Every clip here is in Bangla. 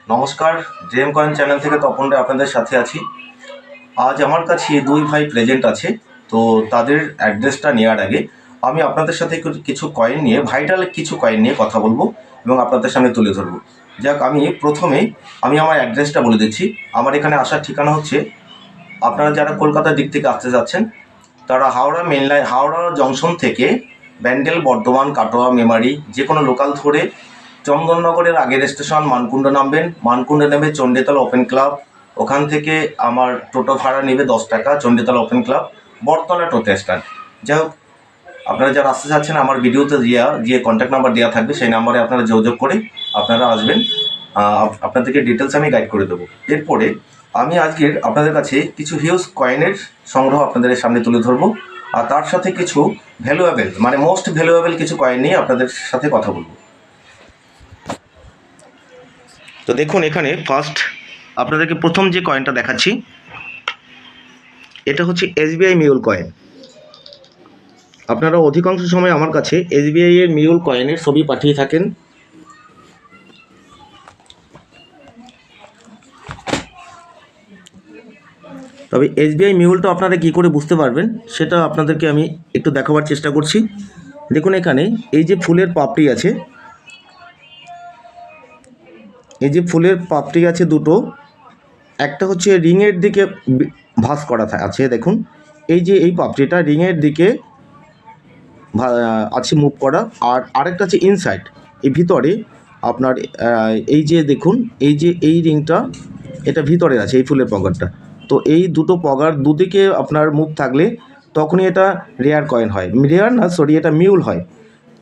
নমস্কার, জেএম কয়েন চ্যানেল থেকে তপন রে আপনাদের সাথে আছি। আজ আমার কাছে দুই ভাই প্রেজেন্ট আছে, তো তাদের অ্যাড্রেসটা নেওয়ার আগে আমি আপনাদের সাথে কিছু কয়েন নিয়ে, ভাইটাল কিছু কয়েন নিয়ে কথা বলবো এবং আপনাদের সামনে তুলে ধরবো। যাক, আমি প্রথমেই আমার অ্যাড্রেসটা বলে দিচ্ছি। আমার এখানে আসার ঠিকানা হচ্ছে, আপনারা যারা কলকাতার দিক থেকে আসতে যাচ্ছেন তারা Howrah main line, Howrah junction থেকে ব্যান্ডেল, বর্ধমান, কাটোয়া, মেমারি যে কোনো লোকাল ধরে চন্দননগরের আগের স্টেশন মানকুণ্ড নামবেন। মানকুণ্ডে নেমে চণ্ডীতলা ওপেন ক্লাব, ওখান থেকে আমার টোটো ভাড়া নেবে 10 টাকা। চণ্ডীতলা ওপেন ক্লাব, বটতলা টোটো স্ট্যান্ড। যাই হোক, আপনারা যারা আসতে চাচ্ছেন আমার ভিডিওতে যে কন্ট্যাক্ট নাম্বার দেওয়া থাকবে সেই নাম্বারে আপনারা যোগাযোগ করে আপনারা আসবেন। আপনাদেরকে ডিটেলস আমি গাইড করে দেবো। এরপরে আমি আজকের আপনাদের কাছে কিছু হিউজ কয়েনের সংগ্রহ আপনাদের সামনে তুলে ধরবো, আর তার সাথে কিছু ভ্যালুয়েবল, মানে মোস্ট ভ্যালুয়েবল কিছু কয়েন নিয়ে আপনাদের সাথে কথা বলবো। তো দেখুন, এখানে ফার্স্ট আপনাদেরকে প্রথম যে কয়েনটা দেখাচ্ছি, এটা হচ্ছে এসবিআই মিউল কয়েন। আপনারা অধিকাংশ সময় আমার কাছে এসবিআই এর মিউল কয়েনের ছবি পাঠিয়ে থাকেন। তবে এসবিআই মিউলটা আপনারা কী করে বুঝতে পারবেন সেটা আপনাদেরকে আমি একটু দেখাবার চেষ্টা করছি। দেখুন, এখানে এই যে ফুলের পাপড়ি আছে, এই যে ফুলের পাপড়ি আছে দুটো, একটা হচ্ছে রিংয়ের দিকে ভাঁজ করা আছে। দেখুন, এই যে এই পাপড়িটা রিংয়ের দিকে আছে মুভ করা, আর আরেকটা আছে ইনসাইড, এই ভিতরে আপনার এই যে দেখুন, এই যে এই রিংটা এটা ভিতরে আছে, এই ফুলের পকেটটা। তো এই দুটো পগার দুদিকে আপনার মুভ থাকলে তখনই এটা রেয়ার কয়েন হয়, রেয়ার না সরি, এটা মিউল হয়।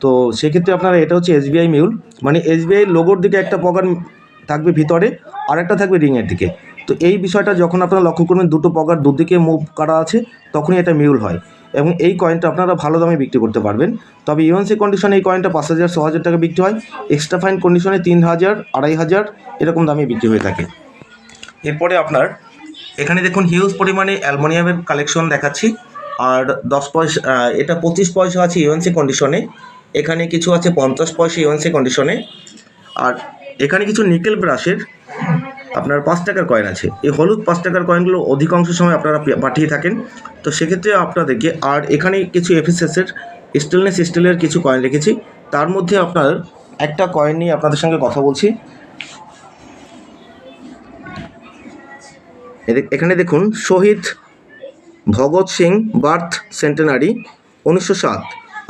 তো সেক্ষেত্রে আপনারা, এটা হচ্ছে এসবিআই মিউল, মানে এসবিআই লোগোর দিকে একটা পগার থাকবে ভিতরে, আর একটা থাকবে রিংয়ের দিকে। তো এই বিষয়টা যখন আপনারা লক্ষ্য করবেন দুটো পগার দুদিকে মুভ করা আছে, তখনই এটা মিউল হয় এবং এই কয়েনটা আপনারা ভালো দামে বিক্রি করতে পারবেন। তবে ইউএনসি কন্ডিশনে এই কয়েনটা 5,000 6,000 টাকা বিক্রি হয়, এক্সট্রা ফাইন কন্ডিশনে 3,000 2,500 এরকম দামে বিক্রি হয়ে থাকে। এরপরে আপনার এখানে দেখুন হিউজ পরিমাণে অ্যালুমিনিয়ামের কালেকশন দেখাচ্ছি, আর 10 পয়সা, এটা 25 পয়সা আছে ইউএনসি কন্ডিশনে, এখানে কিছু আছে 50 পয়সা ইউএনসি কন্ডিশনে, আর এখানে কিছু নিকেল ব্রাশের আপনার 5 টাকার কয়েন আছে। এই হলুদ 5 টাকার কয়েনগুলো অধিকাংশ সময় আপনারা পাঠিয়ে থাকেন, তো সেক্ষেত্রে আপনাদেরকে, আর এখানে কিছু এফএসএসের স্টেনলেস স্টিলের কিছু কয়েন রেখেছি। তার মধ্যে আপনার একটা কয়েন নিয়ে আপনাদের সঙ্গে কথা বলছি। এখানে দেখুন, শহীদ ভগৎ সিং বার্থ সেন্টেনারি 1907,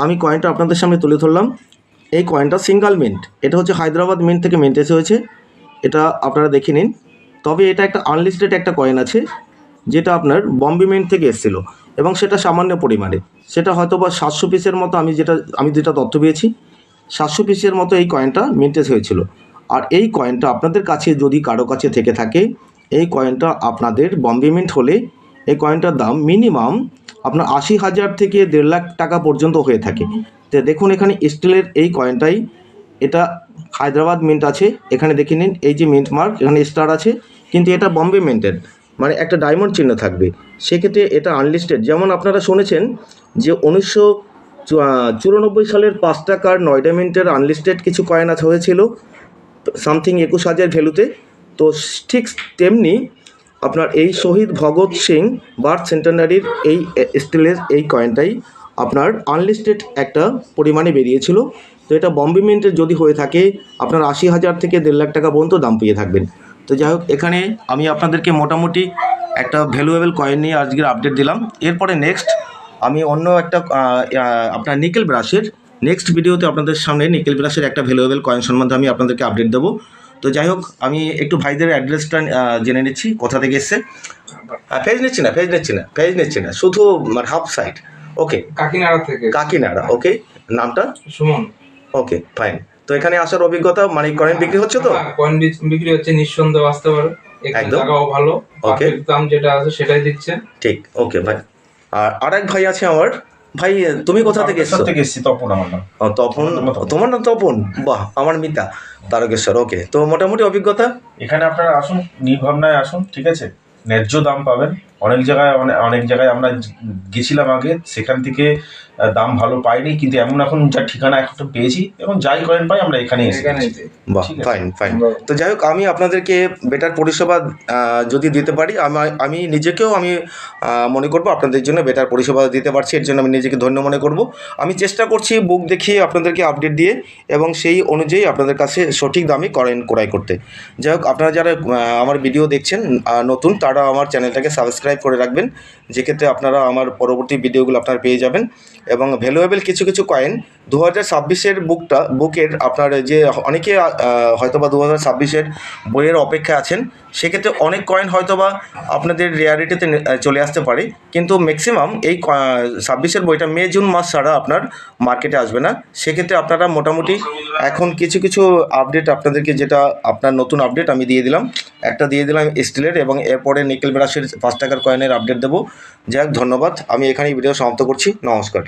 আমি কয়েনটা আপনাদের সামনে তুলে ধরলাম। এই কয়েনটা সিঙ্গেল মিন্ট, এটা হচ্ছে হায়দ্রাবাদ মিন্ট থেকে মিন্টেজ হয়েছে, এটা আপনারা দেখে নিন। তবে এটা একটা আনলিস্টেড একটা কয়েন আছে, যেটা আপনার বম্বে মিন্ট থেকে এসেছিলো এবং সেটা সামান্য পরিমাণে, সেটা হয়তো বা 700 পিসের মতো, আমি যেটা তথ্য পেয়েছি 700 পিসের মতো এই কয়েনটা মিন্টেজ হয়েছিল। আর এই কয়েনটা আপনাদের কাছে যদি কারো কাছে থেকে থাকে, এই কয়েনটা আপনাদের বম্বে মিন্ট হলে এই কয়েনটার দাম মিনিমাম আপনার 80,000 থেকে 1.5 লাখ টাকা পর্যন্ত হয়ে থাকে। তো দেখুন, এখানে স্টিলের এই কয়েনটাই, এটা হায়দ্রাবাদ মিন্ট আছে, এখানে দেখে নিন, এই যে মিন্ট মার্ক, এখানে স্টার আছে, কিন্তু এটা বম্বে মিন্টের, মানে একটা ডায়মন্ড চিহ্ন থাকবে। সেক্ষেত্রে এটা আনলিস্টেড। যেমন আপনারা শুনেছেন যে 1994 সালের 5 টাকার নয়ডা মিন্টের আনলিস্টেড কিছু কয়েন হয়েছিল সামথিং 21,000 ভ্যালুতে। তো ঠিক তেমনি আপনার এই শহীদ ভগৎ সিং বার্থ সেন্টেনারির এই স্টিলের এই কয়েনটাই আপনার আনলিস্টেড একটা পরিমাণে বেরিয়েছিল। তো এটা বম্বে মিন্টের যদি হয়ে থাকে, আপনার 80,000 থেকে 1.5 লাখ টাকা পর্যন্ত দাম পেয়ে থাকবেন। তো যাই হোক, এখানে আমি আপনাদেরকে মোটামুটি একটা ভ্যালুয়েবল কয়েন নিয়ে আজকের আপডেট দিলাম। এরপরে নেক্সট আমি অন্য একটা আপনার নিকেল ব্রাশের, নেক্সট ভিডিওতে আপনাদের সামনে নিকেল ব্রাশের একটা ভ্যালুয়েবল কয়েন সম্বন্ধে আমি আপনাদেরকে আপডেট দেবো। তো যাই হোক, আমি একটু ভাইদের অ্যাড্রেসটা জেনে নিচ্ছি, কোথা থেকে এসছে। ফেজ নিচ্ছি না, শুধু হাফ সাইড। ওকে, কাকিনাড়া। ওকে, নামটা সুমন। ওকে, ফাইন। তো এখানে আসার অভিজ্ঞতা, মানে কয়েন বিক্রি হচ্ছে, তো কয়েন বিক্রি হচ্ছে, নিঃসন্দেহে আসতে পারে, একদম টাকাও ভালো, ওকে, দাম যেটা আছে সেটাই দিচ্ছে। ঠিক, ওকে ভাই। আর আরেক ভাই আছে আমার। ভাই, তুমি কোথা থেকে এসছো? তপন আমার নাম। তপন, তোমার নাম তপন? বাহ, আমার মিতা তারকেশ্বর। ওকে, তো মোটামুটি অভিজ্ঞতা? এখানে আপনারা আসুন, নির্ভাবনায় আসুন, ঠিক আছে, ন্যায্য দাম পাবেন, অনেক জায়গায় অনেক জায়গায় আমরা গেছিলাম আগে, সেখান থেকে দাম ভালো পাইনি, কিন্তু এমন এখন যা ঠিকানা এখন পেয়েছি এবং যাই কয়েন পাই আমরা এখানে এসে এখানে বাহ, ঠিক আছে। Fine fine. তো যাই হোক, আমি আপনাদেরকে বেটার পরিষেবা যদি দিতে পারি, আমি নিজেকেও আমি মনে করব আপনাদের জন্য বেটার পরিষেবা দিতে পারছি, এর জন্য আমি নিজেকে ধন্য মনে করব। আমি চেষ্টা করছি বুক দেখিয়ে আপনাদেরকে আপডেট দিয়ে এবং সেই অনুযায়ী আপনাদের কাছে সঠিক দামে কয়েন ক্রয় করতে। যাই হোক, আপনারা যারা আমার ভিডিও দেখছেন নতুন, তারা আমার চ্যানেলটাকে সাবস্ক্রাইব করে রাখবেন, যেক্ষেত্রে আপনারা আমার পরবর্তী ভিডিওগুলো আপনারা পেয়ে যাবেন। এবং ভ্যালুয়েবল কিছু কিছু কয়েন 2026-এর বুকের আপনার যে অনেকে হয়তোবা 2026-এর বইয়ের অপেক্ষায় আছেন, সেক্ষেত্রে অনেক কয়েন হয়তোবা আপনাদের রেয়ারিটিতে চলে আসতে পারে, কিন্তু ম্যাক্সিমাম এই 26-এর বইটা মে জুন মাস ছাড়া আপনার মার্কেটে আসবে না। সেক্ষেত্রে আপনারা মোটামুটি এখন কিছু কিছু আপডেট আপনাদেরকে, যেটা আপনার নতুন আপডেট আমি দিয়ে দিলাম, একটা দিয়ে দিলাম স্টিলের, এবং এরপরে নিকেল ব্রাশের 5 টাকার কয়েনের আপডেট দেবো। যাই হোক, ধন্যবাদ। আমি এখানেই ভিডিও সমাপ্ত করছি। নমস্কার।